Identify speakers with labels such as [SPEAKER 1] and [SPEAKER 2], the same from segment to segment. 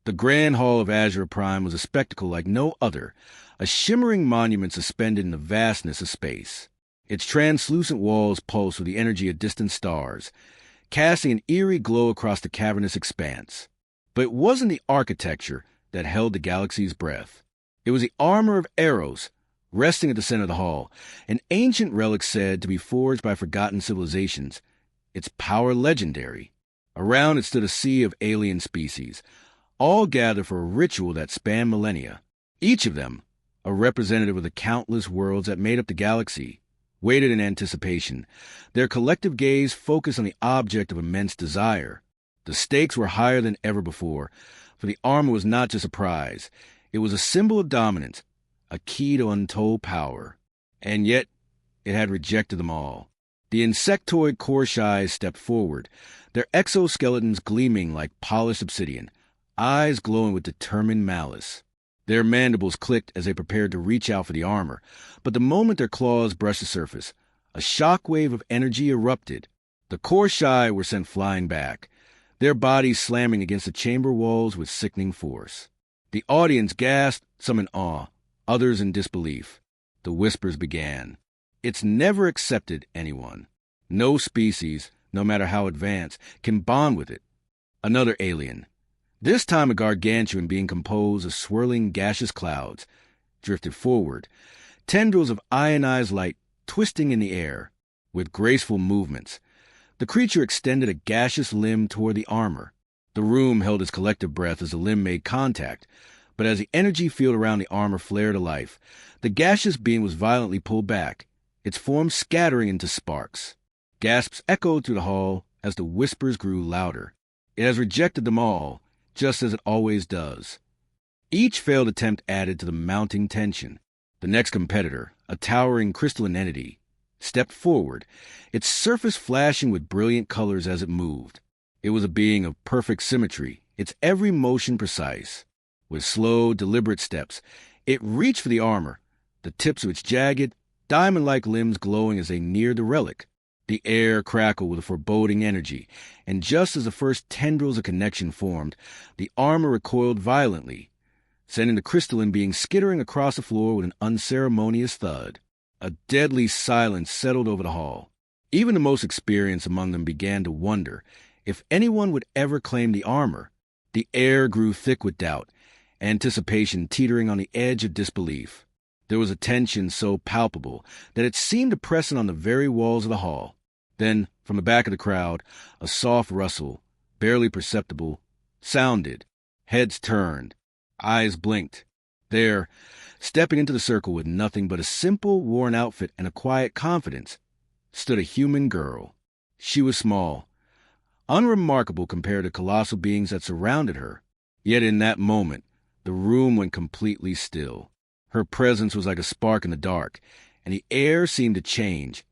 [SPEAKER 1] The grand hall of Azure Prime was a spectacle like no other, a shimmering monument suspended in the vastness of space. Its translucent walls pulsed with the energy of distant stars, casting an eerie glow across the cavernous expanse. But it wasn't the architecture that held the galaxy's breath. It was the armor of Eros, resting at the center of the hall, an ancient relic said to be forged by forgotten civilizations, its power legendary. Around it stood a sea of alien species, all gathered for a ritual that spanned millennia. Each of them, a representative of the countless worlds that made up the galaxy, waited in anticipation, their collective gaze focused on the object of immense desire. The stakes were higher than ever before, for the armor was not just a prize. It was a symbol of dominance, a key to untold power. And yet, it had rejected them all. The insectoid Korshais stepped forward, their exoskeletons gleaming like polished obsidian, eyes glowing with determined malice. Their mandibles clicked as they prepared to reach out for the armor, but the moment their claws brushed the surface, a shockwave of energy erupted. The Korshai were sent flying back, their bodies slamming against the chamber walls with sickening force. The audience gasped, some in awe, others in disbelief. The whispers began. It's never accepted anyone. No species, no matter how advanced, can bond with it. Another alien, this time a gargantuan being composed of swirling gaseous clouds, drifted forward, tendrils of ionized light twisting in the air. With graceful movements, the creature extended a gaseous limb toward the armor. The room held its collective breath as the limb made contact, but as the energy field around the armor flared to life, the gaseous being was violently pulled back, its form scattering into sparks. Gasps echoed through the hall as the whispers grew louder. It has rejected them all, just as it always does. Each failed attempt added to the mounting tension. The next competitor, a towering crystalline entity, stepped forward, its surface flashing with brilliant colors as it moved. It was a being of perfect symmetry, its every motion precise. With slow, deliberate steps, it reached for the armor, the tips of its jagged, diamond-like limbs glowing as they neared the relic. The air crackled with a foreboding energy, and just as the first tendrils of connection formed, the armor recoiled violently, sending the crystalline being skittering across the floor with an unceremonious thud. A deadly silence settled over the hall. Even the most experienced among them began to wonder if anyone would ever claim the armor. The air grew thick with doubt, anticipation teetering on the edge of disbelief. There was a tension so palpable that it seemed to press in on the very walls of the hall. Then, from the back of the crowd, a soft rustle, barely perceptible, sounded. Heads turned. Eyes blinked. There, stepping into the circle with nothing but a simple, worn outfit and a quiet confidence, stood a human girl. She was small, unremarkable compared to colossal beings that surrounded her. Yet in that moment, the room went completely still. Her presence was like a spark in the dark, and the air seemed to change,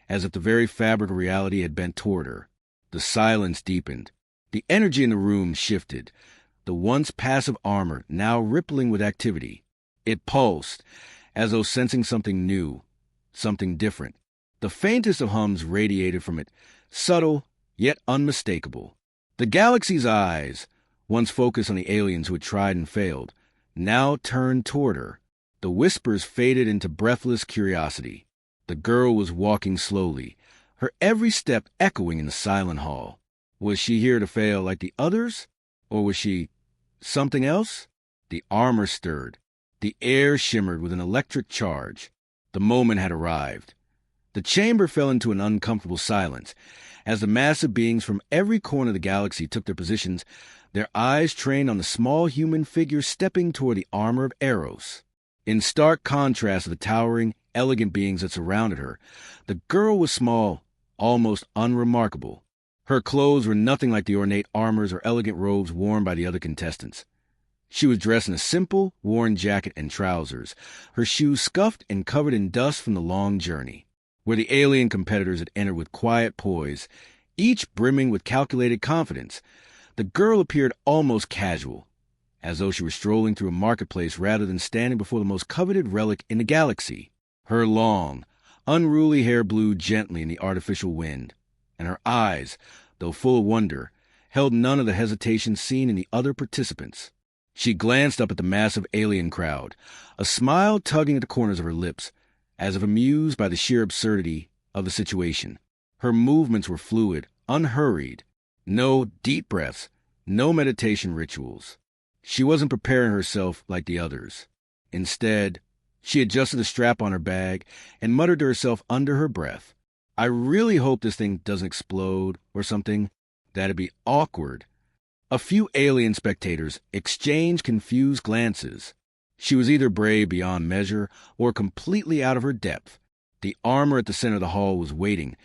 [SPEAKER 1] as if the very fabric of reality had bent toward her. The silence deepened. The energy in the room shifted, the once passive armor now rippling with activity. It pulsed, as though sensing something new, something different. The faintest of hums radiated from it, subtle, yet unmistakable. The galaxy's eyes, once focused on the aliens who had tried and failed, now turned toward her. The whispers faded into breathless curiosity. The girl was walking slowly, her every step echoing in the silent hall. Was she here to fail like the others? Or was she something else? The armor stirred. The air shimmered with an electric charge. The moment had arrived. The chamber fell into an uncomfortable silence. As the massive beings from every corner of the galaxy took their positions, their eyes trained on the small human figure stepping toward the armor of Eros. In stark contrast to the towering, elegant beings that surrounded her, the girl was small, almost unremarkable. Her clothes were nothing like the ornate armors or elegant robes worn by the other contestants. She was dressed in a simple, worn jacket and trousers, her shoes scuffed and covered in dust from the long journey. Where the alien competitors had entered with quiet poise, each brimming with calculated confidence, the girl appeared almost casual, as though she were strolling through a marketplace rather than standing before the most coveted relic in the galaxy. Her long, unruly hair blew gently in the artificial wind, and her eyes, though full of wonder, held none of the hesitation seen in the other participants. She glanced up at the massive alien crowd, a smile tugging at the corners of her lips, as if amused by the sheer absurdity of the situation. Her movements were fluid, unhurried. No deep breaths, no meditation rituals. She wasn't preparing herself like the others. Instead, she adjusted the strap on her bag and muttered to herself under her breath, "I really hope this thing doesn't explode or something. That'd be awkward." A few alien spectators exchanged confused glances. She was either brave beyond measure or completely out of her depth. The armor at the center of the hall was waiting,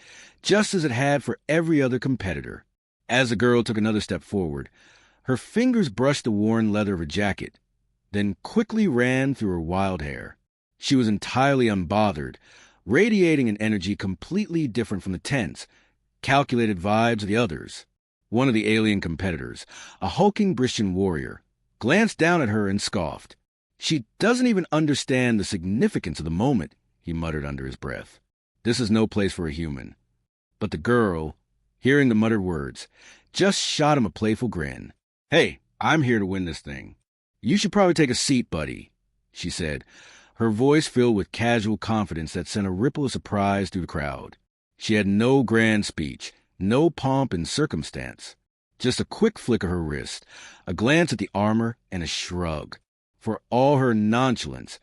[SPEAKER 1] just as it had for every other competitor. As the girl took another step forward, her fingers brushed the worn leather of her jacket, then quickly ran through her wild hair. She was entirely unbothered, radiating an energy completely different from the tense, calculated vibes of the others. One of the alien competitors, a hulking British warrior, glanced down at her and scoffed. "She doesn't even understand the significance of the moment," he muttered under his breath. "This is no place for a human." But the girl, hearing the muttered words, just shot him a playful grin. "Hey, I'm here to win this thing. You should probably take a seat, buddy," she said, her voice filled with casual confidence that sent a ripple of surprise through the crowd. She had no grand speech, no pomp and circumstance. Just a quick flick of her wrist, a glance at the armor, and a shrug. For all her nonchalance,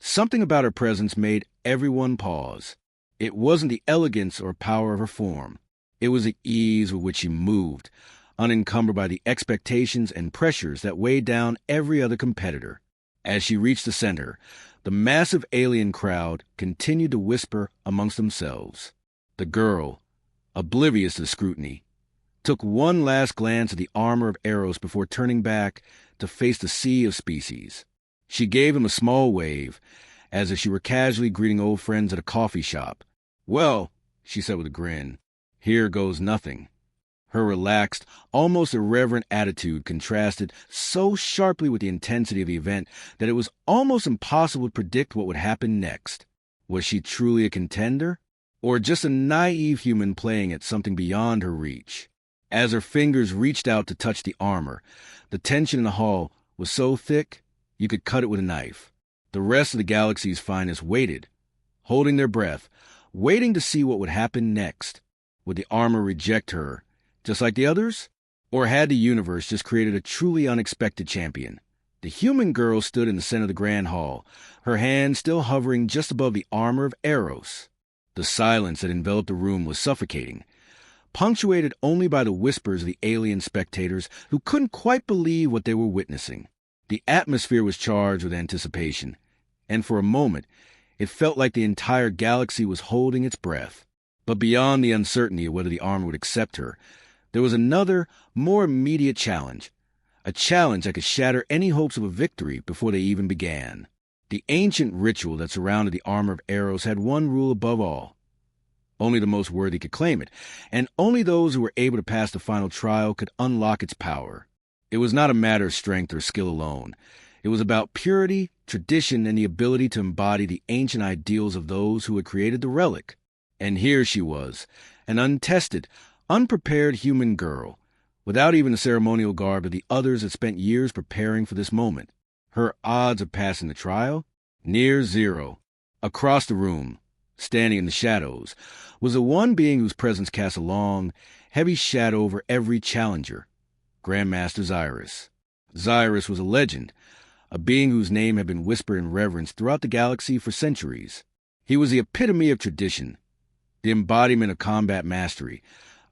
[SPEAKER 1] something about her presence made everyone pause. It wasn't the elegance or power of her form. It was the ease with which she moved, unencumbered by the expectations and pressures that weighed down every other competitor. As she reached the center, the massive alien crowd continued to whisper amongst themselves. The girl, oblivious to the scrutiny, took one last glance at the armor of arrows before turning back to face the sea of species. She gave him a small wave, as if she were casually greeting old friends at a coffee shop. "Well," she said with a grin, "here goes nothing." Her relaxed, almost irreverent attitude contrasted so sharply with the intensity of the event that it was almost impossible to predict what would happen next. Was she truly a contender, or just a naive human playing at something beyond her reach? As her fingers reached out to touch the armor, the tension in the hall was so thick you could cut it with a knife. The rest of the galaxy's finest waited, holding their breath, waiting to see what would happen next. Would the armor reject her, just like the others? Or had the universe just created a truly unexpected champion? The human girl stood in the center of the grand hall, her hand still hovering just above the armor of Eros. The silence that enveloped the room was suffocating, punctuated only by the whispers of the alien spectators who couldn't quite believe what they were witnessing. The atmosphere was charged with anticipation, and for a moment, it felt like the entire galaxy was holding its breath. But beyond the uncertainty of whether the armor would accept her, there was another, more immediate challenge, a challenge that could shatter any hopes of a victory before they even began. The ancient ritual that surrounded the armor of Eros had one rule above all. Only the most worthy could claim it, and only those who were able to pass the final trial could unlock its power. It was not a matter of strength or skill alone. It was about purity, tradition, and the ability to embody the ancient ideals of those who had created the relic. And here she was, an untested, unprepared human girl, without even the ceremonial garb of the others had spent years preparing for this moment. Her odds of passing the trial? Near zero. Across the room, standing in the shadows, was the one being whose presence cast a long, heavy shadow over every challenger, Grandmaster Xyrus. Xyrus was a legend, a being whose name had been whispered in reverence throughout the galaxy for centuries. He was the epitome of tradition, the embodiment of combat mastery,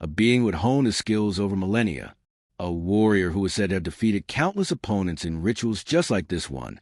[SPEAKER 1] a being who had honed his skills over millennia, a warrior who was said to have defeated countless opponents in rituals just like this one,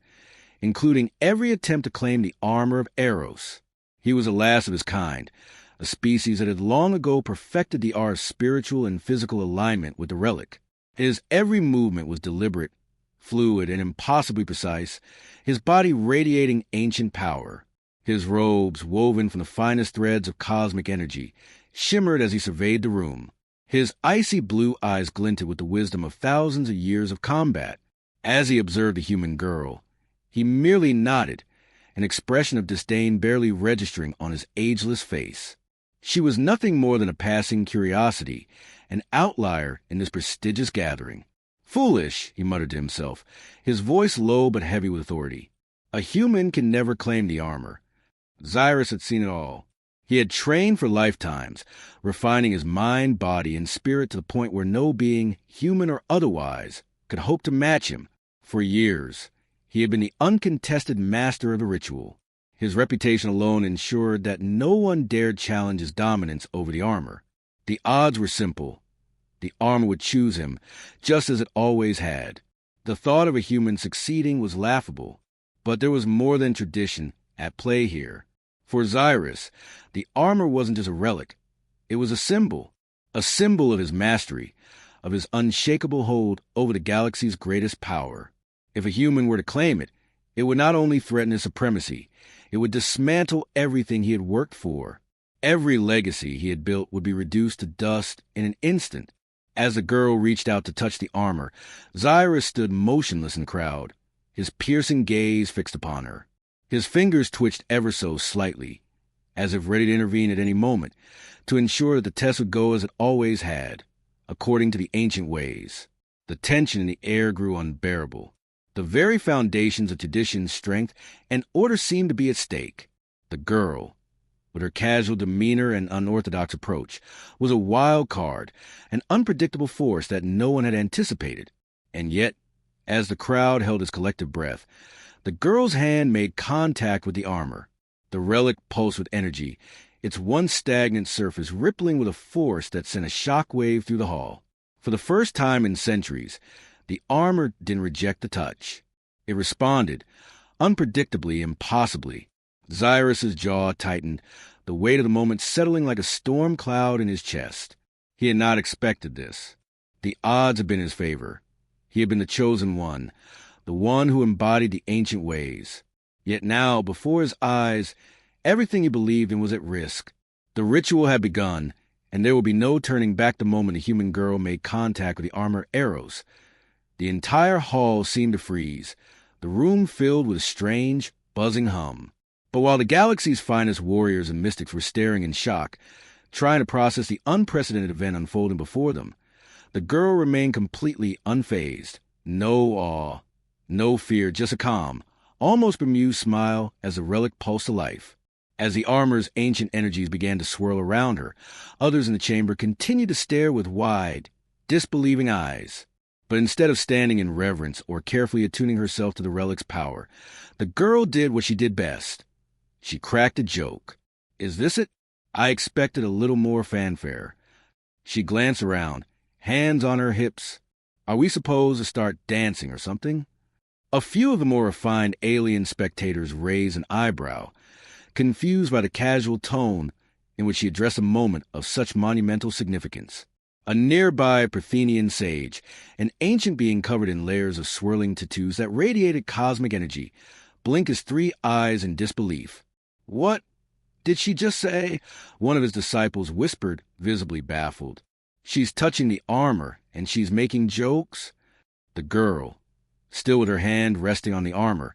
[SPEAKER 1] including every attempt to claim the armor of Eros. He was the last of his kind, a species that had long ago perfected the art of spiritual and physical alignment with the relic. His every movement was deliberate, fluid, and impossibly precise, his body radiating ancient power. His robes, woven from the finest threads of cosmic energy, shimmered as he surveyed the room. His icy blue eyes glinted with the wisdom of thousands of years of combat. As he observed the human girl, he merely nodded, an expression of disdain barely registering on his ageless face. She was nothing more than a passing curiosity, an outlier in this prestigious gathering. Foolish, he muttered to himself, his voice low but heavy with authority. A human can never claim the armor. Cyrus had seen it all. He had trained for lifetimes, refining his mind, body, and spirit to the point where no being, human or otherwise, could hope to match him. For years, he had been the uncontested master of the ritual. His reputation alone ensured that no one dared challenge his dominance over the armor. The odds were simple. The armor would choose him, just as it always had. The thought of a human succeeding was laughable, but there was more than tradition at play here. For Cyrus, the armor wasn't just a relic. It was a symbol of his mastery, of his unshakable hold over the galaxy's greatest power. If a human were to claim it, it would not only threaten his supremacy, it would dismantle everything he had worked for. Every legacy he had built would be reduced to dust in an instant. As the girl reached out to touch the armor, Cyrus stood motionless in the crowd, his piercing gaze fixed upon her. His fingers twitched ever so slightly, as if ready to intervene at any moment, to ensure that the test would go as it always had, according to the ancient ways. The tension in the air grew unbearable. The very foundations of tradition's strength and order seemed to be at stake. The girl, with her casual demeanor and unorthodox approach, was a wild card, an unpredictable force that no one had anticipated. And yet, as the crowd held its collective breath, the girl's hand made contact with the armor. The relic pulsed with energy, its once stagnant surface rippling with a force that sent a shockwave through the hall. For the first time in centuries, the armor didn't reject the touch. It responded, unpredictably, impossibly. Cyrus's jaw tightened, the weight of the moment settling like a storm cloud in his chest. He had not expected this. The odds had been in his favor. He had been the chosen one, the one who embodied the ancient ways. Yet now, before his eyes, everything he believed in was at risk. The ritual had begun, and there would be no turning back the moment the human girl made contact with the armor arrows. The entire hall seemed to freeze, the room filled with a strange, buzzing hum. But while the galaxy's finest warriors and mystics were staring in shock, trying to process the unprecedented event unfolding before them, the girl remained completely unfazed. No awe, no fear, just a calm, almost bemused smile as the relic pulsed to life. As the armor's ancient energies began to swirl around her, others in the chamber continued to stare with wide, disbelieving eyes. But instead of standing in reverence or carefully attuning herself to the relic's power, the girl did what she did best. She cracked a joke. Is this it? I expected a little more fanfare. She glanced around, hands on her hips. Are we supposed to start dancing or something? A few of the more refined alien spectators raised an eyebrow, confused by the casual tone in which she addressed a moment of such monumental significance. A nearby Parthenian sage, an ancient being covered in layers of swirling tattoos that radiated cosmic energy, blinked his 3 eyes in disbelief. What did she just say? One of his disciples whispered, visibly baffled. She's touching the armor, and she's making jokes? The girl, still with her hand resting on the armor,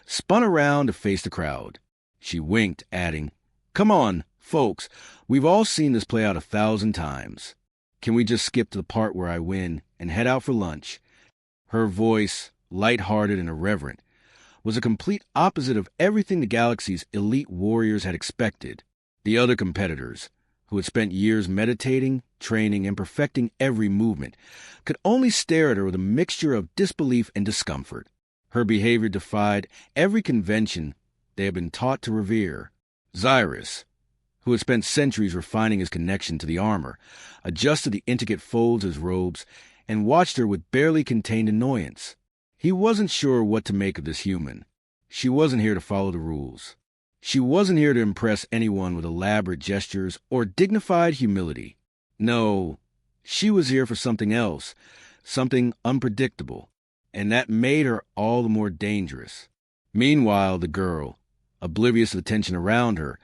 [SPEAKER 1] spun around to face the crowd. She winked, adding, Come on, folks, we've all seen this play out 1,000 times. Can we just skip to the part where I win and head out for lunch? Her voice, light-hearted and irreverent, was a complete opposite of everything the galaxy's elite warriors had expected. The other competitors, who had spent years meditating, training, and perfecting every movement, could only stare at her with a mixture of disbelief and discomfort. Her behavior defied every convention they had been taught to revere. Cyrus, who had spent centuries refining his connection to the armor, adjusted the intricate folds of his robes, and watched her with barely contained annoyance. He wasn't sure what to make of this human. She wasn't here to follow the rules. She wasn't here to impress anyone with elaborate gestures or dignified humility. No, she was here for something else, something unpredictable, and that made her all the more dangerous. Meanwhile, the girl, oblivious of the tension around her,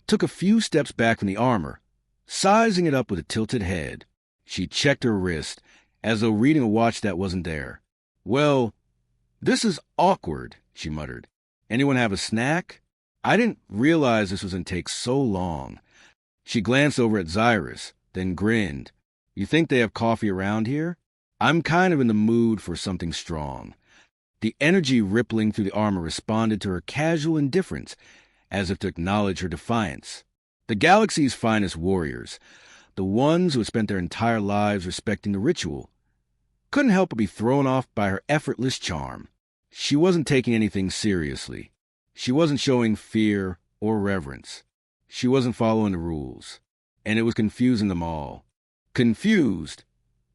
[SPEAKER 1] took a few steps back from the armor, sizing it up with a tilted head. She checked her wrist, as though reading a watch that wasn't there. Well, this is awkward, she muttered. Anyone have a snack? I didn't realize this was going to take so long. She glanced over at Cyrus, then grinned. You think they have coffee around here? I'm kind of in the mood for something strong. The energy rippling through the armor responded to her casual indifference, as if to acknowledge her defiance. The galaxy's finest warriors, the ones who had spent their entire lives respecting the ritual, couldn't help but be thrown off by her effortless charm. She wasn't taking anything seriously. She wasn't showing fear or reverence. She wasn't following the rules. And it was confusing them all. Confused,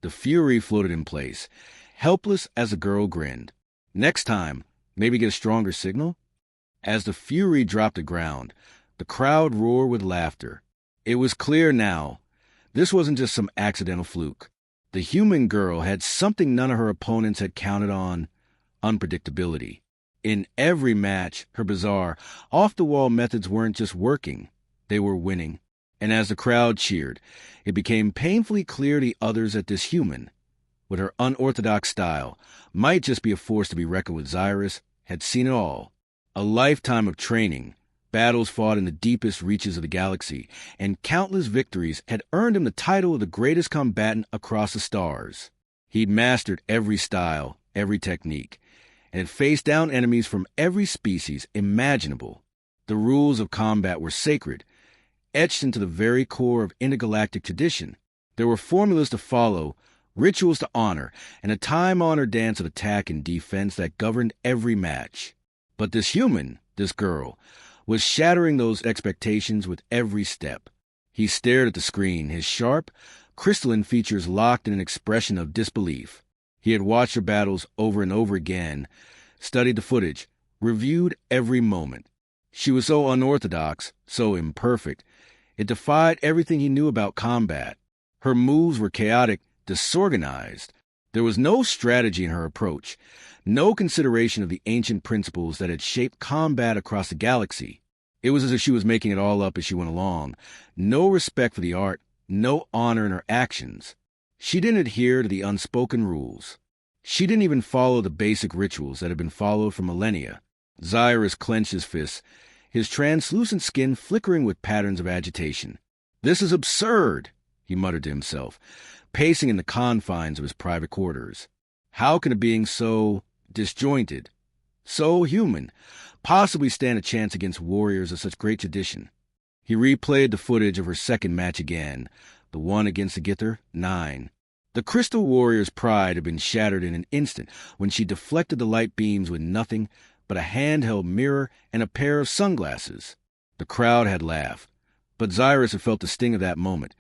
[SPEAKER 1] the Fury floated in place, helpless as the girl grinned. Next time, maybe get a stronger signal? As the Fury dropped to ground, the crowd roared with laughter. It was clear now. This wasn't just some accidental fluke. The human girl had something none of her opponents had counted on: unpredictability. In every match, her bizarre, off-the-wall methods weren't just working, they were winning. And as the crowd cheered, it became painfully clear to the others that this human, with her unorthodox style, might just be a force to be reckoned with. Xyrus had seen it all. A lifetime of training, battles fought in the deepest reaches of the galaxy, and countless victories had earned him the title of the greatest combatant across the stars. He'd mastered every style, every technique, and had faced down enemies from every species imaginable. The rules of combat were sacred, etched into the very core of intergalactic tradition. There were formulas to follow, rituals to honor, and a time-honored dance of attack and defense that governed every match. But this human, this girl, was shattering those expectations with every step. He stared at the screen, his sharp, crystalline features locked in an expression of disbelief. He had watched her battles over and over again, studied the footage, reviewed every moment. She was so unorthodox, so imperfect. It defied everything he knew about combat. Her moves were chaotic, disorganized. There was no strategy in her approach, no consideration of the ancient principles that had shaped combat across the galaxy. It was as if she was making it all up as she went along. No respect for the art, no honor in her actions. She didn't adhere to the unspoken rules. She didn't even follow the basic rituals that had been followed for millennia. Xyrus clenched his fists, his translucent skin flickering with patterns of agitation. "This is absurd," he muttered to himself, pacing in the confines of his private quarters. How can a being so disjointed, so human, possibly stand a chance against warriors of such great tradition? He replayed the footage of her second match again, the one against the Gither 9. The Crystal Warrior's pride had been shattered in an instant when she deflected the light beams with nothing but a handheld mirror and a pair of sunglasses. The crowd had laughed, but Xyrus had felt the sting of that moment,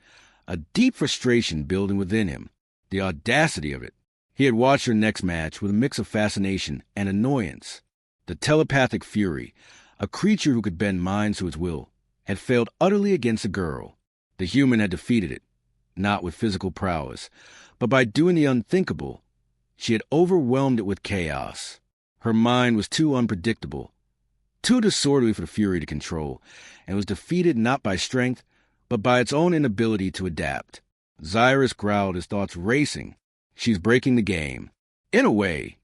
[SPEAKER 1] a deep frustration building within him. The audacity of it. He had watched her next match with a mix of fascination and annoyance. The telepathic Fury, a creature who could bend minds to its will, had failed utterly against the girl. The human had defeated it, not with physical prowess, but by doing the unthinkable. She had overwhelmed it with chaos. Her mind was too unpredictable, too disorderly for the Fury to control, and was defeated not by strength, but by its own inability to adapt. Xyrus growled, his thoughts racing. She's breaking the game. In a way,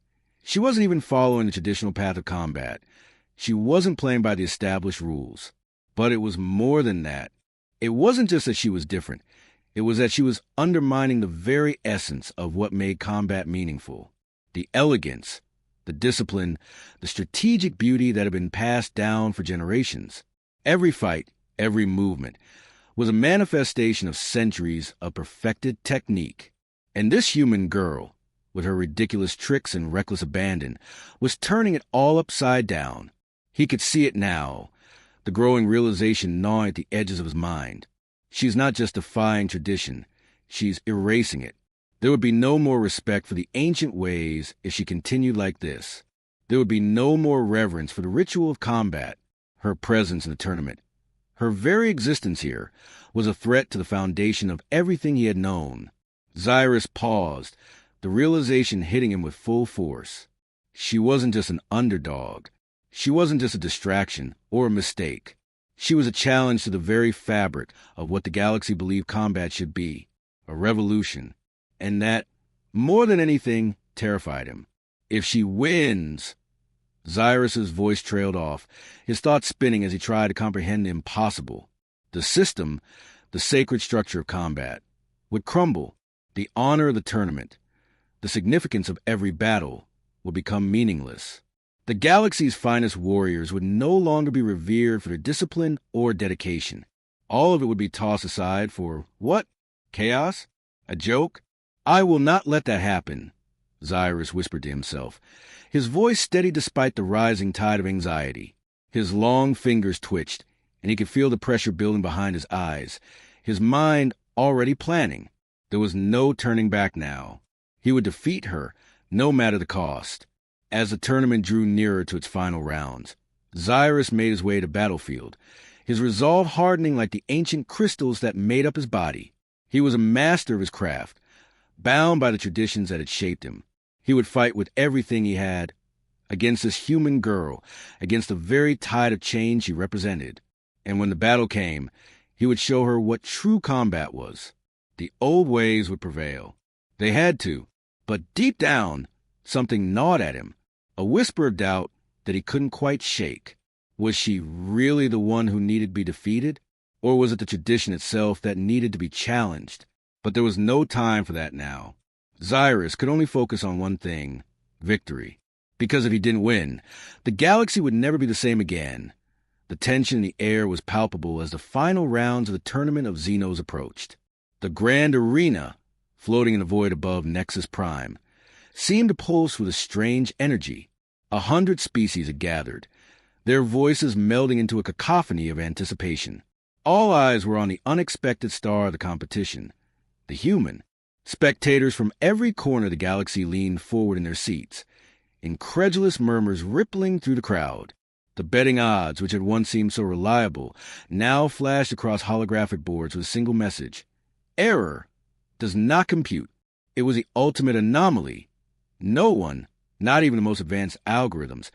[SPEAKER 1] she wasn't even following the traditional path of combat. She wasn't playing by the established rules. But it was more than that. It wasn't just that she was different. It was that she was undermining the very essence of what made combat meaningful. The elegance, the discipline, the strategic beauty that had been passed down for generations. Every fight, every movement, was a manifestation of centuries of perfected technique. And this human girl, with her ridiculous tricks and reckless abandon, was turning it all upside down. He could see it now, the growing realization gnawing at the edges of his mind. She's not just defying tradition, she's erasing it. There would be no more respect for the ancient ways if she continued like this. There would be no more reverence for the ritual of combat. Her presence in the tournament, her very existence here, was a threat to the foundation of everything he had known. Xyrus paused, the realization hitting him with full force. She wasn't just an underdog. She wasn't just a distraction or a mistake. She was a challenge to the very fabric of what the galaxy believed combat should be, a revolution. And that, more than anything, terrified him. If she wins... Xyrus's voice trailed off, his thoughts spinning as he tried to comprehend the impossible. The system, the sacred structure of combat, would crumble. The honor of the tournament, The significance of every battle would become meaningless. The galaxy's finest warriors would no longer be revered for their discipline or dedication. All of it would be tossed aside for what? Chaos? A joke? I will not let that happen, Cyrus whispered to himself, his voice steady despite the rising tide of anxiety. His long fingers twitched, and he could feel the pressure building behind his eyes, his mind already planning. There was no turning back now. He would defeat her, no matter the cost. As the tournament drew nearer to its final rounds, Cyrus made his way to battlefield, his resolve hardening like the ancient crystals that made up his body. He was a master of his craft, bound by the traditions that had shaped him. He would fight with everything he had, against this human girl, against the very tide of change she represented. And when the battle came, he would show her what true combat was. The old ways would prevail. They had to, but deep down, something gnawed at him, a whisper of doubt that he couldn't quite shake. Was she really the one who needed to be defeated? Or was it the tradition itself that needed to be challenged? But there was no time for that now. Cyrus could only focus on one thing: victory. Because if he didn't win, the galaxy would never be the same again. The tension in the air was palpable as the final rounds of the tournament of Xenos approached. The grand arena, floating in the void above Nexus Prime, seemed to pulse with a strange energy. 100 species had gathered, their voices melding into a cacophony of anticipation. All eyes were on the unexpected star of the competition, the human. Spectators from every corner of the galaxy leaned forward in their seats, incredulous murmurs rippling through the crowd. The betting odds, which had once seemed so reliable, now flashed across holographic boards with a single message: error does not compute. It was the ultimate anomaly. No one, not even the most advanced algorithms,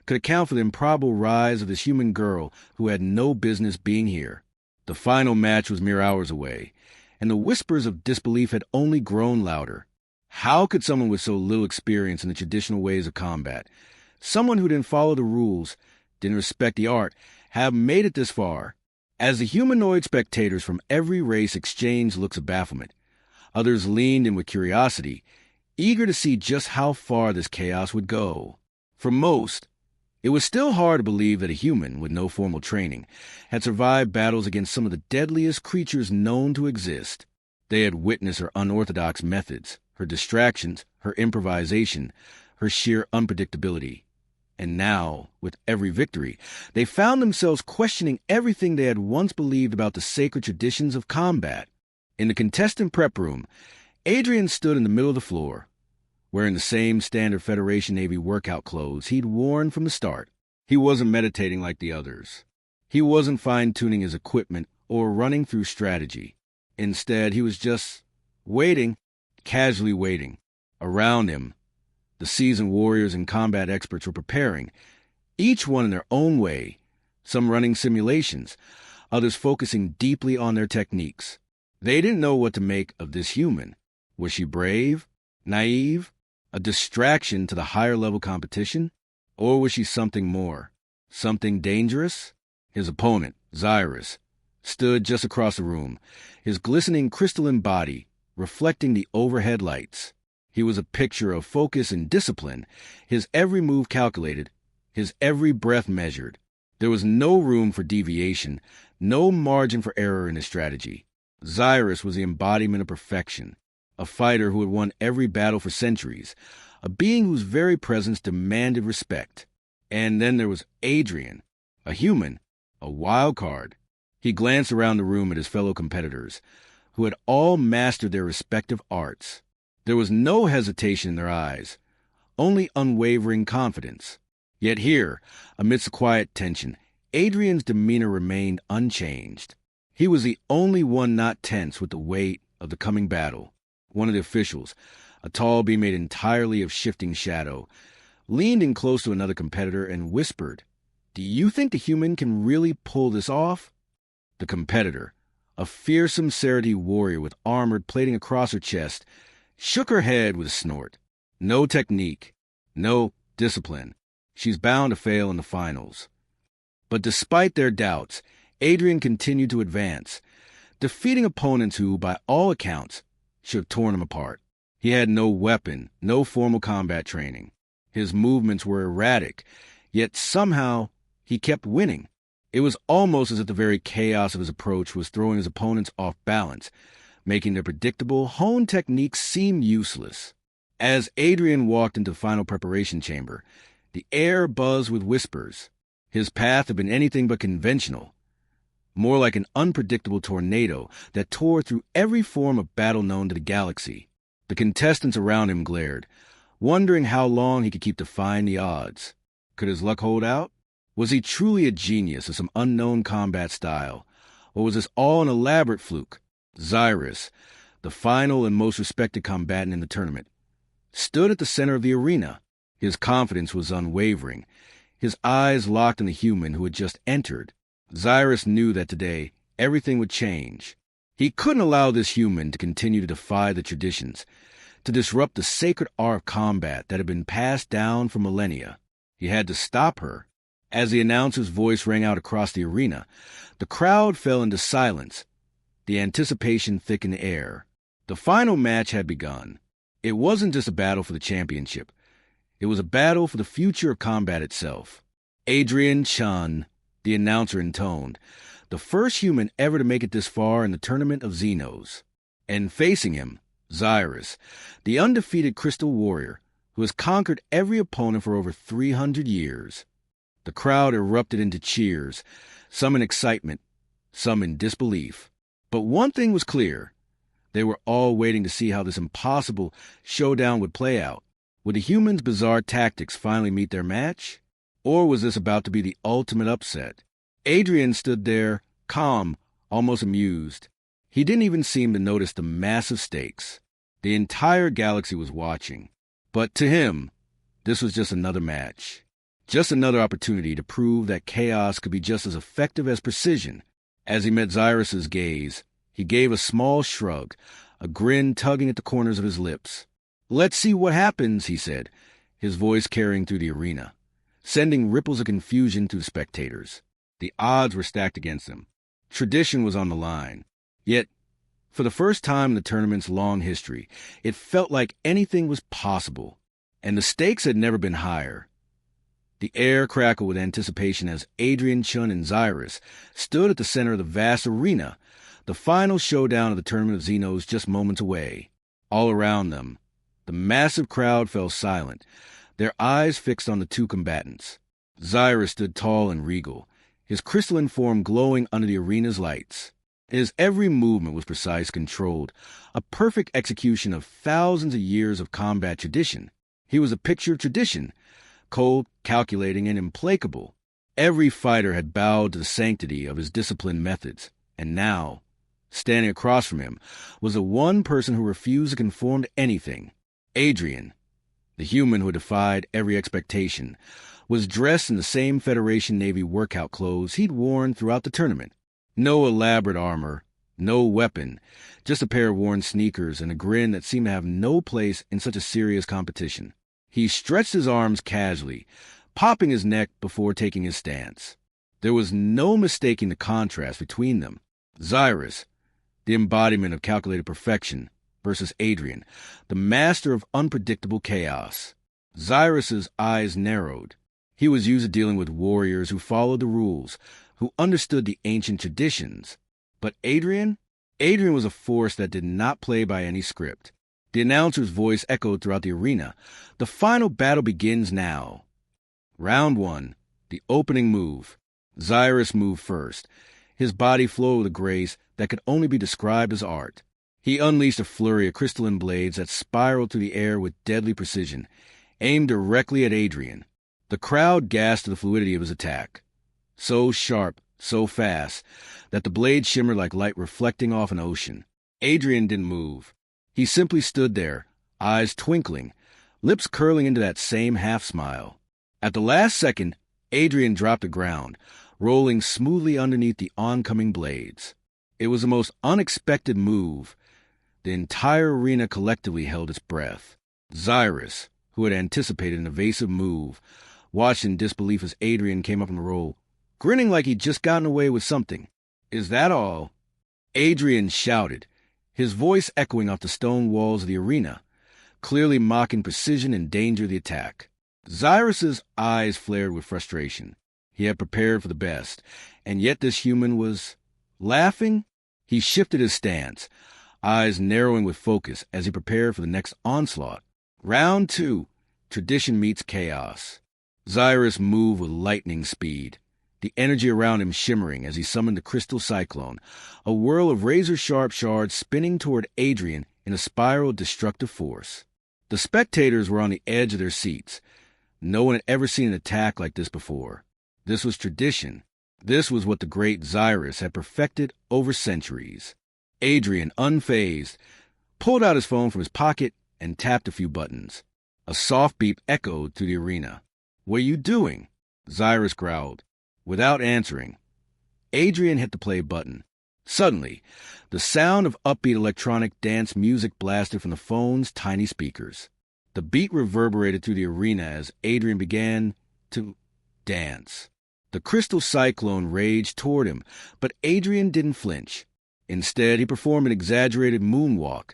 [SPEAKER 1] could account for the improbable rise of this human girl who had no business being here. The final match was mere hours away, and the whispers of disbelief had only grown louder. How could someone with so little experience in the traditional ways of combat, someone who didn't follow the rules, didn't respect the art, have made it this far? As the humanoid spectators from every race exchanged looks of bafflement, others leaned in with curiosity, eager to see just how far this chaos would go. For most, it was still hard to believe that a human with no formal training had survived battles against some of the deadliest creatures known to exist. They had witnessed her unorthodox methods, her distractions, her improvisation, her sheer unpredictability. And now, with every victory, they found themselves questioning everything they had once believed about the sacred traditions of combat. In the contestant prep room, Adrian stood in the middle of the floor, wearing the same standard Federation Navy workout clothes he'd worn from the start. He wasn't meditating like the others. He wasn't fine-tuning his equipment or running through strategy. Instead, he was just waiting, casually waiting. Around him, the seasoned warriors and combat experts were preparing, each one in their own way, some running simulations, others focusing deeply on their techniques. They didn't know what to make of this human. Was she brave, naive, a distraction to the higher-level competition? Or was she something more, something dangerous? His opponent, Cyrus, stood just across the room, his glistening crystalline body reflecting the overhead lights. He was a picture of focus and discipline, his every move calculated, his every breath measured. There was no room for deviation, no margin for error in his strategy. Cyrus was the embodiment of perfection, a fighter who had won every battle for centuries, a being whose very presence demanded respect. And then there was Adrian, a human, a wild card. He glanced around the room at his fellow competitors, who had all mastered their respective arts. There was no hesitation in their eyes, only unwavering confidence. Yet here, amidst the quiet tension, Adrian's demeanor remained unchanged. He was the only one not tense with the weight of the coming battle. One of the officials, a tall being made entirely of shifting shadow, leaned in close to another competitor and whispered, "Do you think the human can really pull this off?" The competitor, a fearsome Serity warrior with armored plating across her chest, shook her head with a snort. No technique, no discipline. She's bound to fail in the finals. But despite their doubts, Adrian continued to advance, defeating opponents who, by all accounts, should have torn him apart. He had no weapon, no formal combat training. His movements were erratic, yet somehow he kept winning. It was almost as if the very chaos of his approach was throwing his opponents off balance, making their predictable, honed techniques seem useless. As Adrian walked into the final preparation chamber, the air buzzed with whispers. His path had been anything but conventional, more like an unpredictable tornado that tore through every form of battle known to the galaxy. The contestants around him glared, wondering how long he could keep defying the odds. Could his luck hold out? Was he truly a genius of some unknown combat style? Or was this all an elaborate fluke? Xyrus, the final and most respected combatant in the tournament, stood at the center of the arena. His confidence was unwavering, his eyes locked on the human who had just entered. Xyrus knew that today everything would change. He couldn't allow this human to continue to defy the traditions, to disrupt the sacred art of combat that had been passed down for millennia. He had to stop her. As the announcer's voice rang out across the arena, the crowd fell into silence. The anticipation thickened the air. The final match had begun. It wasn't just a battle for the championship. It was a battle for the future of combat itself. Adrian Chun, the announcer intoned, the first human ever to make it this far in the tournament of Xenos. And facing him, Xyrus, the undefeated crystal warrior who has conquered every opponent for over 300 years. The crowd erupted into cheers, some in excitement, some in disbelief. But one thing was clear. They were all waiting to see how this impossible showdown would play out. Would the humans' bizarre tactics finally meet their match? Or was this about to be the ultimate upset? Adrian stood there, calm, almost amused. He didn't even seem to notice the massive stakes. The entire galaxy was watching. But to him, this was just another match. Just another opportunity to prove that chaos could be just as effective as precision. As he met Xyrus's gaze, he gave a small shrug, a grin tugging at the corners of his lips. "Let's see what happens," he said, his voice carrying through the arena, sending ripples of confusion through the spectators. The odds were stacked against him. Tradition was on the line. Yet, for the first time in the tournament's long history, it felt like anything was possible, and the stakes had never been higher. The air crackled with anticipation as Adrian Chun and Xyrus stood at the center of the vast arena, the final showdown of the Tournament of Xenos just moments away. All around them, the massive crowd fell silent, their eyes fixed on the two combatants. Xyrus stood tall and regal, his crystalline form glowing under the arena's lights. His every movement was precise, controlled, a perfect execution of thousands of years of combat tradition. He was a picture of tradition, cold, calculating, and implacable. Every fighter had bowed to the sanctity of his disciplined methods, and now, standing across from him, was the one person who refused to conform to anything. Adrian, the human who defied every expectation, was dressed in the same Federation Navy workout clothes he'd worn throughout the tournament. No elaborate armor, no weapon, just a pair of worn sneakers and a grin that seemed to have no place in such a serious competition. He stretched his arms casually, popping his neck before taking his stance. There was no mistaking the contrast between them. Xyrus, the embodiment of calculated perfection, versus Adrian, the master of unpredictable chaos. Xyrus's eyes narrowed. He was used to dealing with warriors who followed the rules, who understood the ancient traditions. But Adrian was a force that did not play by any script. The announcer's voice echoed throughout the arena. The final battle begins now. Round 1, the opening move. Xyrus moved first. His body flowed with a grace that could only be described as art. He unleashed a flurry of crystalline blades that spiraled through the air with deadly precision, aimed directly at Adrian. The crowd gasped at the fluidity of his attack. So sharp, so fast, that the blade shimmered like light reflecting off an ocean. Adrian didn't move. He simply stood there, eyes twinkling, lips curling into that same half-smile. At the last second, Adrian dropped to ground, rolling smoothly underneath the oncoming blades. It was the most unexpected move. The entire arena collectively held its breath. Xyrus, who had anticipated an evasive move, watched in disbelief as Adrian came up on the roll, grinning like he'd just gotten away with something. "Is that all?" Adrian shouted, his voice echoing off the stone walls of the arena. clearly mocking precision and danger of the attack. Cyrus's eyes flared with frustration. He had prepared for the best, and yet this human was laughing. He shifted his stance, eyes narrowing with focus as he prepared for the next onslaught. Round 2. Tradition meets chaos. Cyrus moved with lightning speed, the energy around him shimmering as he summoned the crystal cyclone, a whirl of razor-sharp shards spinning toward Adrian in a spiral of destructive force. The spectators were on the edge of their seats. No one had ever seen an attack like this before. This was tradition. This was what the great Cyrus had perfected over centuries. Adrian, unfazed, pulled out his phone from his pocket and tapped a few buttons. A soft beep echoed through the arena. "What are you doing?" Cyrus growled. Without answering, Adrian hit the play button. Suddenly, the sound of upbeat electronic dance music blasted from the phone's tiny speakers. The beat reverberated through the arena as Adrian began to dance. The crystal cyclone raged toward him, but Adrian didn't flinch. Instead, he performed an exaggerated moonwalk,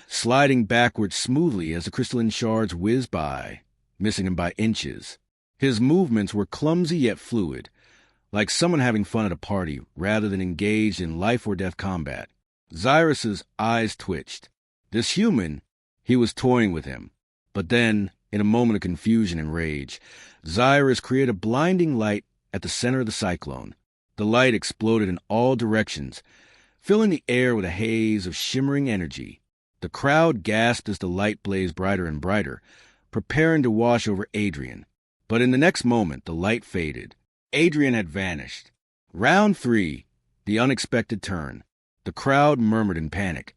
[SPEAKER 1] sliding backwards smoothly as the crystalline shards whizzed by, missing him by inches. His movements were clumsy yet fluid, like someone having fun at a party rather than engaged in life-or-death combat. Cyrus's eyes twitched. This human, he was toying with him. But then, in a moment of confusion and rage, Cyrus created a blinding light at the center of the cyclone. The light exploded in all directions, filling the air with a haze of shimmering energy. The crowd gasped as the light blazed brighter and brighter, preparing to wash over Adrian. But in the next moment, the light faded. Adrian had vanished. Round 3, the unexpected turn. The crowd murmured in panic,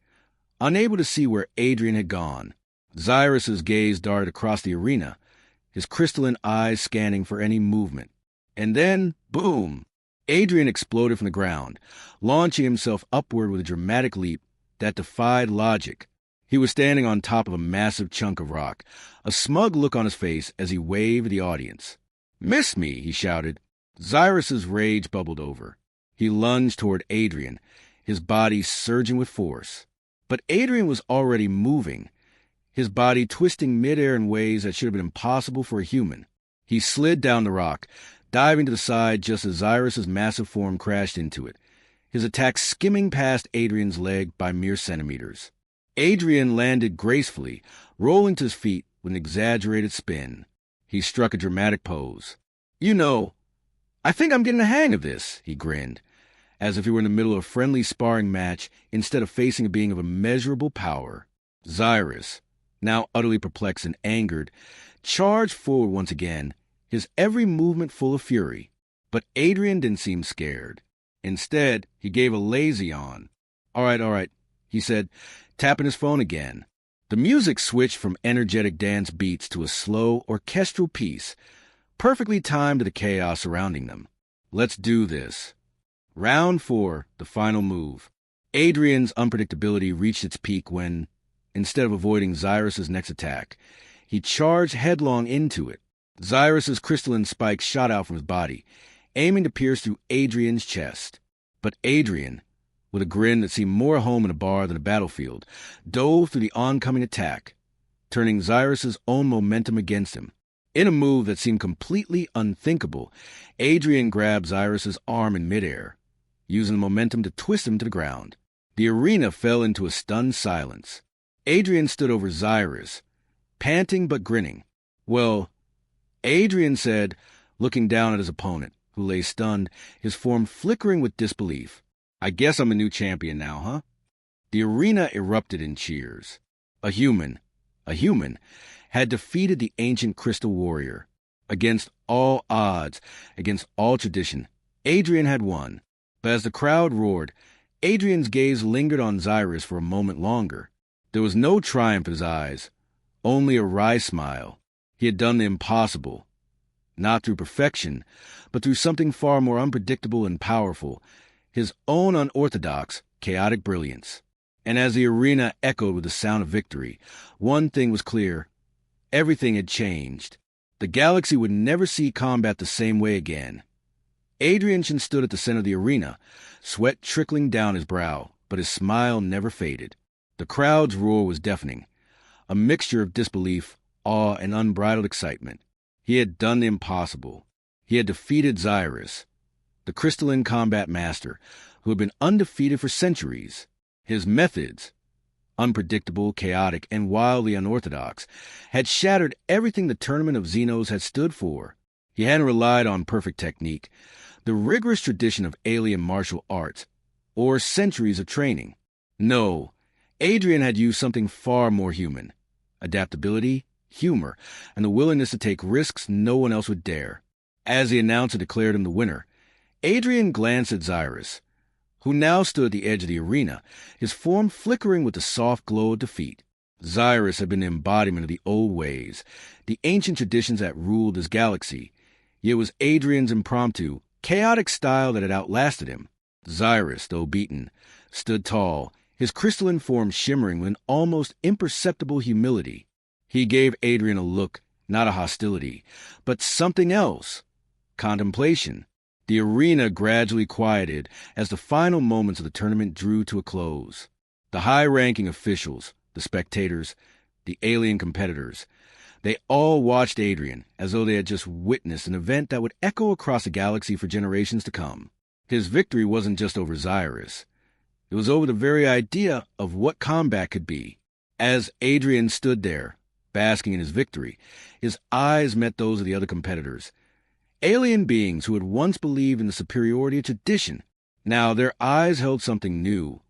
[SPEAKER 1] unable to see where Adrian had gone. Cyrus's gaze darted across the arena, his crystalline eyes scanning for any movement. And then, boom! Adrian exploded from the ground, launching himself upward with a dramatic leap that defied logic. He was standing on top of a massive chunk of rock, a smug look on his face as he waved at the audience. "Miss me!" he shouted. Cyrus's rage bubbled over. He lunged toward Adrian, his body surging with force. But Adrian was already moving, his body twisting midair in ways that should have been impossible for a human. He slid down the rock, diving to the side just as Cyrus's massive form crashed into it, his attack skimming past Adrian's leg by mere centimeters. Adrian landed gracefully, rolling to his feet with an exaggerated spin. He struck a dramatic pose. "You know, I think I'm getting the hang of this," he grinned, as if he were in the middle of a friendly sparring match instead of facing a being of immeasurable power. Cyrus, now utterly perplexed and angered, charged forward once again, his every movement full of fury. But Adrian didn't seem scared. Instead, he gave a lazy yawn. All right, he said, tapping his phone again. The music switched from energetic dance beats to a slow, orchestral piece, perfectly timed to the chaos surrounding them. "Let's do this." Round 4, the final move. Adrian's unpredictability reached its peak when, instead of avoiding Cyrus's next attack, he charged headlong into it. Cyrus's crystalline spikes shot out from his body, aiming to pierce through Adrian's chest. But Adrian, with a grin that seemed more at home in a bar than a battlefield, dove through the oncoming attack, turning Cyrus's own momentum against him. In a move that seemed completely unthinkable, Adrian grabbed Cyrus's arm in midair, using the momentum to twist him to the ground. The arena fell into a stunned silence. Adrian stood over Cyrus, panting but grinning. "Well," Adrian said, looking down at his opponent, who lay stunned, his form flickering with disbelief. "I guess I'm a new champion now, huh?" The arena erupted in cheers. A human, had defeated the ancient crystal warrior. Against all odds, against all tradition, Adrian had won. But as the crowd roared, Adrian's gaze lingered on Cyrus for a moment longer. There was no triumph in his eyes, only a wry smile. He had done the impossible, not through perfection, but through something far more unpredictable and powerful, his own unorthodox, chaotic brilliance. And as the arena echoed with the sound of victory, one thing was clear. Everything had changed. The galaxy would never see combat the same way again. Adrian stood at the center of the arena, sweat trickling down his brow, but his smile never faded. The crowd's roar was deafening, a mixture of disbelief, awe, and unbridled excitement. He had done the impossible. He had defeated Xyrus, the crystalline combat master, who had been undefeated for centuries. His methods, unpredictable, chaotic, and wildly unorthodox, had shattered everything the Tournament of Xenos had stood for. He hadn't relied on perfect technique, the rigorous tradition of alien martial arts, or centuries of training. No, Adrian had used something far more human: adaptability, humor, and the willingness to take risks no one else would dare. As the announcer declared him the winner, Adrian glanced at Xyrus, who now stood at the edge of the arena, his form flickering with the soft glow of defeat. Xyrus had been the embodiment of the old ways, the ancient traditions that ruled his galaxy, yet it was Adrian's impromptu, chaotic style that had outlasted him. Xyrus, though beaten, stood tall, his crystalline form shimmering with an almost imperceptible humility. He gave Adrian a look, not a hostility, but something else: contemplation. The arena gradually quieted as the final moments of the tournament drew to a close. The high-ranking officials, the spectators, the alien competitors, they all watched Adrian as though they had just witnessed an event that would echo across the galaxy for generations to come. His victory wasn't just over Xyrus. It was over the very idea of what combat could be. As Adrian stood there, basking in his victory, his eyes met those of the other competitors. Alien beings who had once believed in the superiority of tradition. Now their eyes held something new: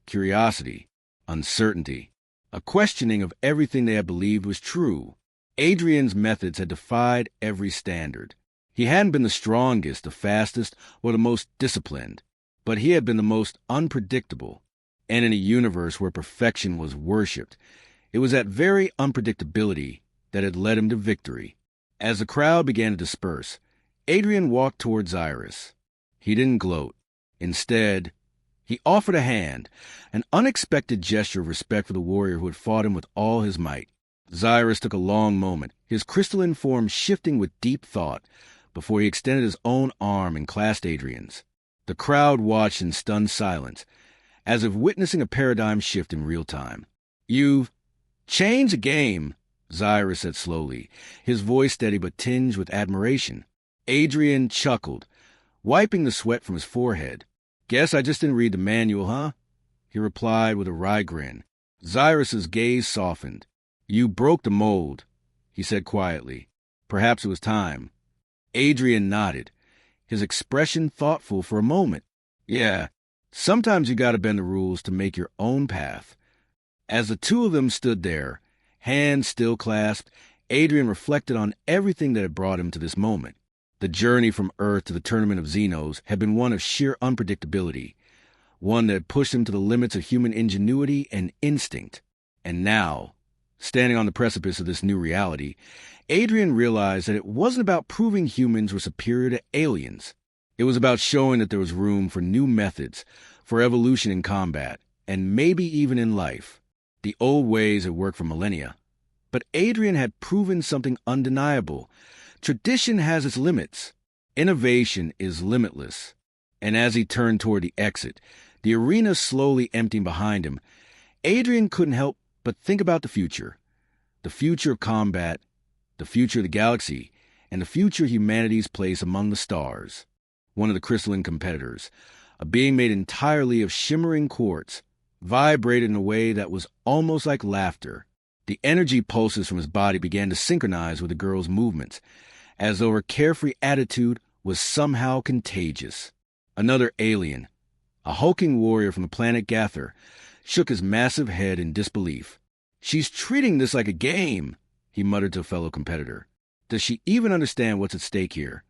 [SPEAKER 1] curiosity, uncertainty, a questioning of everything they had believed was true. Adrian's methods had defied every standard. He hadn't been the strongest, the fastest, or the most disciplined, but he had been the most unpredictable. And in a universe where perfection was worshipped, it was that very unpredictability that had led him to victory. As the crowd began to disperse, Adrian walked toward Xyrus. He didn't gloat. Instead, he offered a hand, an unexpected gesture of respect for the warrior who had fought him with all his might. Xyrus took a long moment, his crystalline form shifting with deep thought, before he extended his own arm and clasped Adrian's. The crowd watched in stunned silence, as if witnessing a paradigm shift in real time. "You've changed the game," Xyrus said slowly, his voice steady but tinged with admiration. Adrian chuckled, wiping the sweat from his forehead. "Guess I just didn't read the manual, huh?" he replied with a wry grin. Xyrus's gaze softened. "You broke the mold," he said quietly. "Perhaps it was time." Adrian nodded, his expression thoughtful for a moment. "Yeah, sometimes you gotta bend the rules to make your own path." As the two of them stood there, hands still clasped, Adrian reflected on everything that had brought him to this moment. The journey from Earth to the Tournament of Xenos had been one of sheer unpredictability, one that had pushed him to the limits of human ingenuity and instinct. And now, standing on the precipice of this new reality, Adrian realized that it wasn't about proving humans were superior to aliens. It was about showing that there was room for new methods, for evolution in combat, and maybe even in life. The old ways had worked for millennia, but Adrian had proven something undeniable. Tradition has its limits. Innovation is limitless. And as he turned toward the exit, the arena slowly emptying behind him, Adrian couldn't help but think about the future. The future of combat, the future of the galaxy, and the future of humanity's place among the stars. One of the crystalline competitors, a being made entirely of shimmering quartz, vibrated in a way that was almost like laughter. The energy pulses from his body began to synchronize with the girl's movements, as though her carefree attitude was somehow contagious. Another alien, a hulking warrior from the planet Gather, shook his massive head in disbelief. "She's treating this like a game," he muttered to a fellow competitor. "Does she even understand what's at stake here?"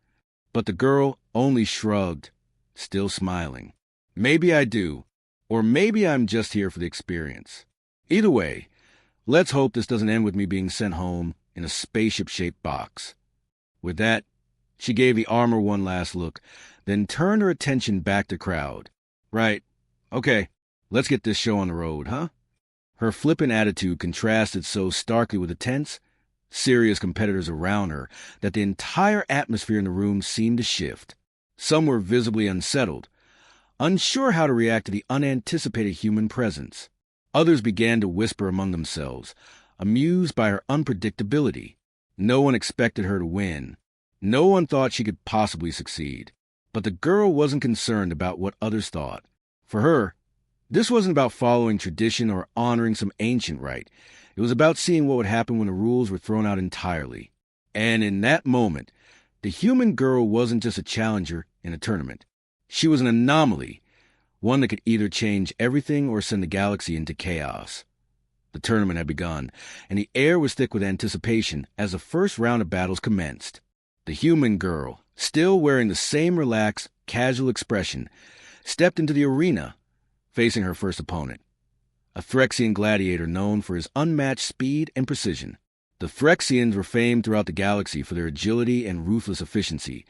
[SPEAKER 1] But the girl only shrugged, still smiling. "Maybe I do, or maybe I'm just here for the experience. Either way, let's hope this doesn't end with me being sent home in a spaceship-shaped box." With that, she gave the armor one last look, then turned her attention back to the crowd. "Right. Okay, let's get this show on the road, huh?" Her flippant attitude contrasted so starkly with the tense, serious competitors around her that the entire atmosphere in the room seemed to shift. Some were visibly unsettled, unsure how to react to the unanticipated human presence. Others began to whisper among themselves, amused by her unpredictability. No one expected her to win. No one thought she could possibly succeed. But the girl wasn't concerned about what others thought. For her, this wasn't about following tradition or honoring some ancient rite. It was about seeing what would happen when the rules were thrown out entirely. And in that moment, the human girl wasn't just a challenger in a tournament. She was an anomaly, one that could either change everything or send the galaxy into chaos. The tournament had begun, and the air was thick with anticipation as the first round of battles commenced. The human girl, still wearing the same relaxed, casual expression, stepped into the arena, facing her first opponent, a Phyrexian gladiator known for his unmatched speed and precision. The Phyrexians were famed throughout the galaxy for their agility and ruthless efficiency,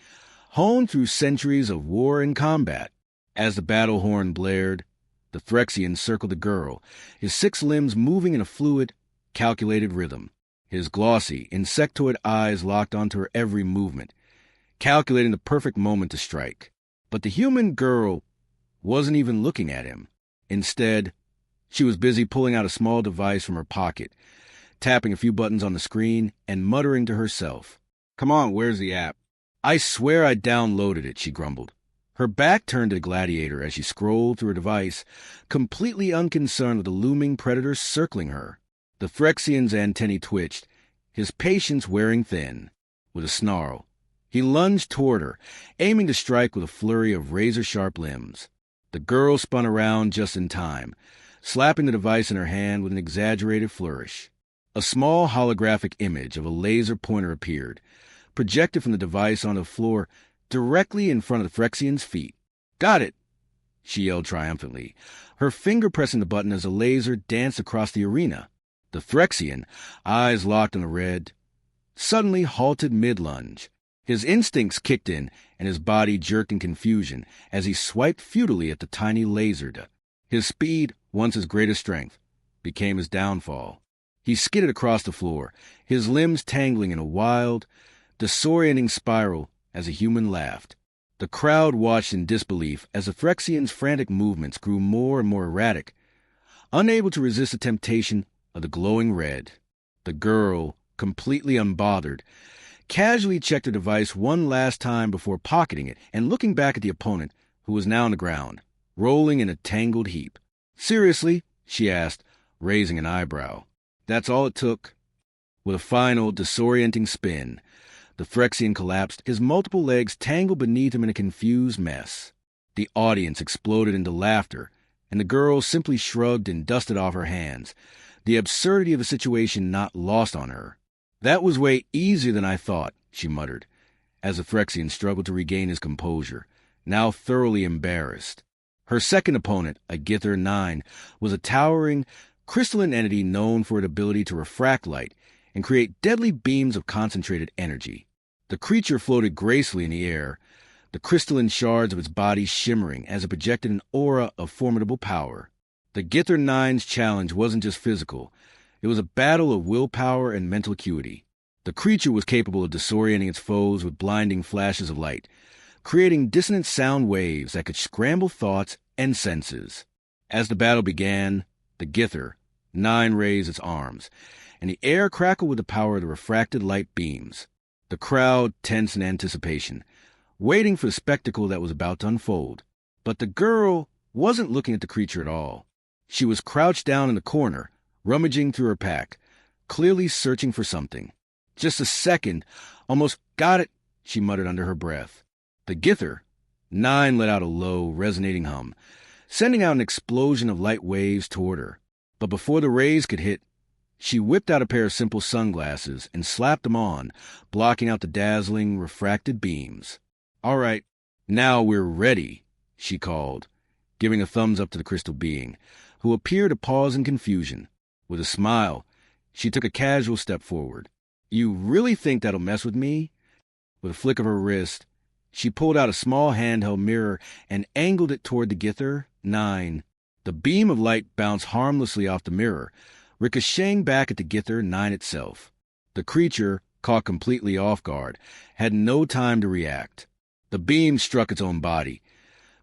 [SPEAKER 1] honed through centuries of war and combat. As the battle horn blared, the Phyrexian circled the girl, his 6 limbs moving in a fluid, calculated rhythm. His glossy, insectoid eyes locked onto her every movement, calculating the perfect moment to strike. But the human girl wasn't even looking at him. Instead, she was busy pulling out a small device from her pocket, tapping a few buttons on the screen and muttering to herself. "Come on, where's the app?" "I swear I downloaded it," she grumbled. Her back turned to the gladiator as she scrolled through her device, completely unconcerned with the looming predator circling her. The Phyrexian's antennae twitched, his patience wearing thin. With a snarl, he lunged toward her, aiming to strike with a flurry of razor-sharp limbs. The girl spun around just in time, slapping the device in her hand with an exaggerated flourish. A small holographic image of a laser pointer appeared, projected from the device onto the floor directly in front of the Phyrexian's feet. "Got it!" she yelled triumphantly, her finger pressing the button as the laser danced across the arena. The Phyrexian, eyes locked on the red, suddenly halted mid-lunge. His instincts kicked in, and his body jerked in confusion as he swiped futilely at the tiny laser. His speed, once his greatest strength, became his downfall. He skidded across the floor, his limbs tangling in a wild, disorienting spiral as a human laughed. The crowd watched in disbelief as the Phyrexian's frantic movements grew more and more erratic, unable to resist the temptation of the glowing red. The girl, completely unbothered, casually checked her device one last time before pocketing it and looking back at the opponent, who was now on the ground, rolling in a tangled heap. "Seriously?" she asked, raising an eyebrow. "That's all it took?" With a final, disorienting spin, the Phyrexian collapsed, his multiple legs tangled beneath him in a confused mess. The audience exploded into laughter, and the girl simply shrugged and dusted off her hands, the absurdity of the situation not lost on her. "That was way easier than I thought," she muttered, as the Phyrexian struggled to regain his composure, now thoroughly embarrassed. Her second opponent, a Gither 9, was a towering, crystalline entity known for its ability to refract light and create deadly beams of concentrated energy. The creature floated gracefully in the air, the crystalline shards of its body shimmering as it projected an aura of formidable power. The Gither 9's challenge wasn't just physical. It was a battle of willpower and mental acuity. The creature was capable of disorienting its foes with blinding flashes of light, creating dissonant sound waves that could scramble thoughts and senses. As the battle began, the Gither 9 raised its arms, and the air crackled with the power of the refracted light beams. The crowd tensed in anticipation, waiting for the spectacle that was about to unfold. But the girl wasn't looking at the creature at all. She was crouched down in the corner, rummaging through her pack, clearly searching for something. "Just a second. Almost got it," she muttered under her breath. The Gither 9 let out a low, resonating hum, sending out an explosion of light waves toward her. But before the rays could hit, she whipped out a pair of simple sunglasses and slapped them on, blocking out the dazzling, refracted beams. "All right, now we're ready," she called, giving a thumbs up to the crystal being, who appeared to pause in confusion. With a smile, she took a casual step forward. "You really think that'll mess with me?" With a flick of her wrist, she pulled out a small handheld mirror and angled it toward the Gither 9. The beam of light bounced harmlessly off the mirror, ricocheting back at the Gither 9 itself. The creature, caught completely off guard, had no time to react. The beam struck its own body,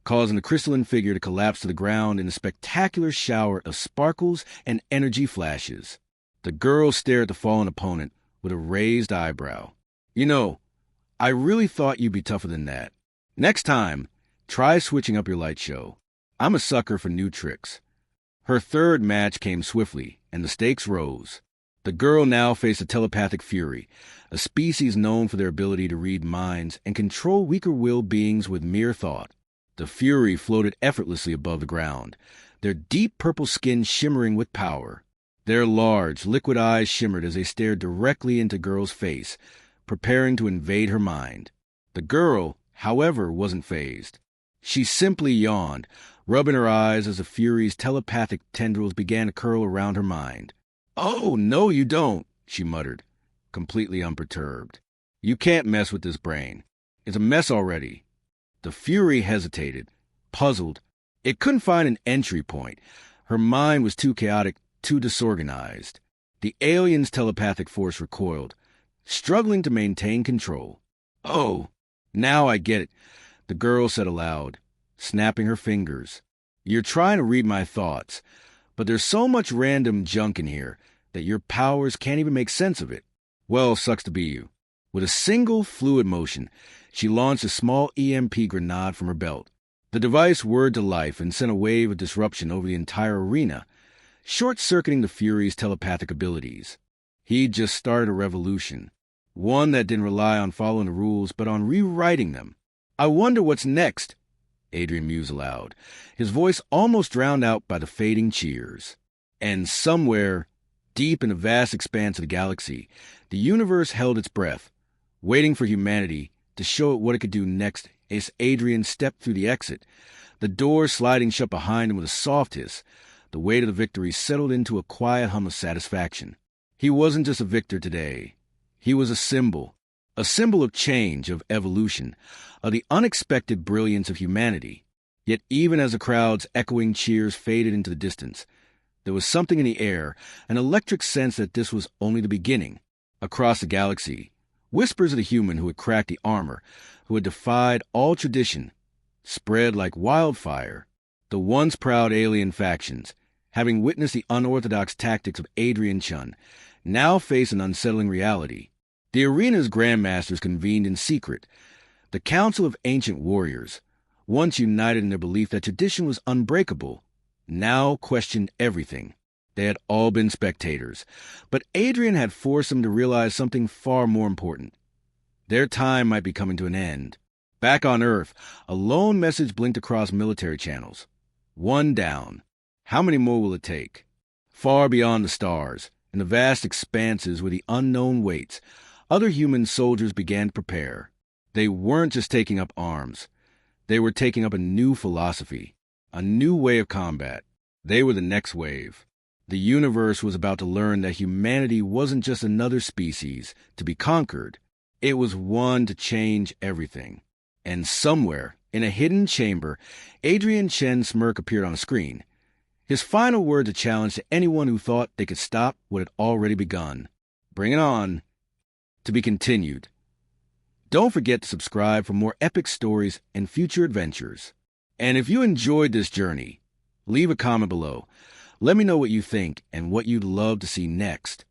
[SPEAKER 1] causing the crystalline figure to collapse to the ground in a spectacular shower of sparkles and energy flashes. The girl stared at the fallen opponent with a raised eyebrow. You know, I really thought you'd be tougher than that. Next time, try switching up your light show. I'm a sucker for new tricks. Her third match came swiftly, and the stakes rose. The girl now faced a telepathic fury, a species known for their ability to read minds and control weaker-willed beings with mere thought. The fury floated effortlessly above the ground, their deep purple skin shimmering with power. Their large, liquid eyes shimmered as they stared directly into the girl's face, preparing to invade her mind. The girl, however, wasn't fazed. She simply yawned, rubbing her eyes as the fury's telepathic tendrils began to curl around her mind. "Oh, no, you don't," she muttered, completely unperturbed. "You can't mess with this brain. It's a mess already." The fury hesitated, puzzled. It couldn't find an entry point. Her mind was too chaotic, too disorganized. The alien's telepathic force recoiled, struggling to maintain control. "Oh, now I get it," the girl said aloud, snapping her fingers. "You're trying to read my thoughts, but there's so much random junk in here that your powers can't even make sense of it. Well, sucks to be you." With a single fluid motion, she launched a small EMP grenade from her belt. The device whirred to life and sent a wave of disruption over the entire arena, short-circuiting the Fury's telepathic abilities. He'd just started a revolution, one that didn't rely on following the rules but on rewriting them. "I wonder what's next," Adrian mused aloud, his voice almost drowned out by the fading cheers. And somewhere, deep in the vast expanse of the galaxy, the universe held its breath, waiting for humanity to show it what it could do next as Adrian stepped through the exit, the door sliding shut behind him with a soft hiss. The weight of the victory settled into a quiet hum of satisfaction. He wasn't just a victor today. He was a symbol of change, of evolution, of the unexpected brilliance of humanity. Yet even as the crowd's echoing cheers faded into the distance, there was something in the air, an electric sense that this was only the beginning. Across the galaxy, whispers of the human who had cracked the armor, who had defied all tradition, spread like wildfire. The once proud alien factions, having witnessed the unorthodox tactics of Adrian Chun, now faced an unsettling reality. The arena's grandmasters convened in secret. The Council of Ancient Warriors, once united in their belief that tradition was unbreakable, now questioned everything. They had all been spectators, but Adrian had forced them to realize something far more important. Their time might be coming to an end. Back on Earth, a lone message blinked across military channels. One down. How many more will it take? Far beyond the stars, in the vast expanses where the unknown waits, other human soldiers began to prepare. They weren't just taking up arms. They were taking up a new philosophy, a new way of combat. They were the next wave. The universe was about to learn that humanity wasn't just another species to be conquered. It was one to change everything. And somewhere, in a hidden chamber, Adrian Chen's smirk appeared on a screen. His final words a challenge to anyone who thought they could stop what had already begun. Bring it on. To be continued. Don't forget to subscribe for more epic stories and future adventures. And if you enjoyed this journey, leave a comment below. Let me know what you think and what you'd love to see next.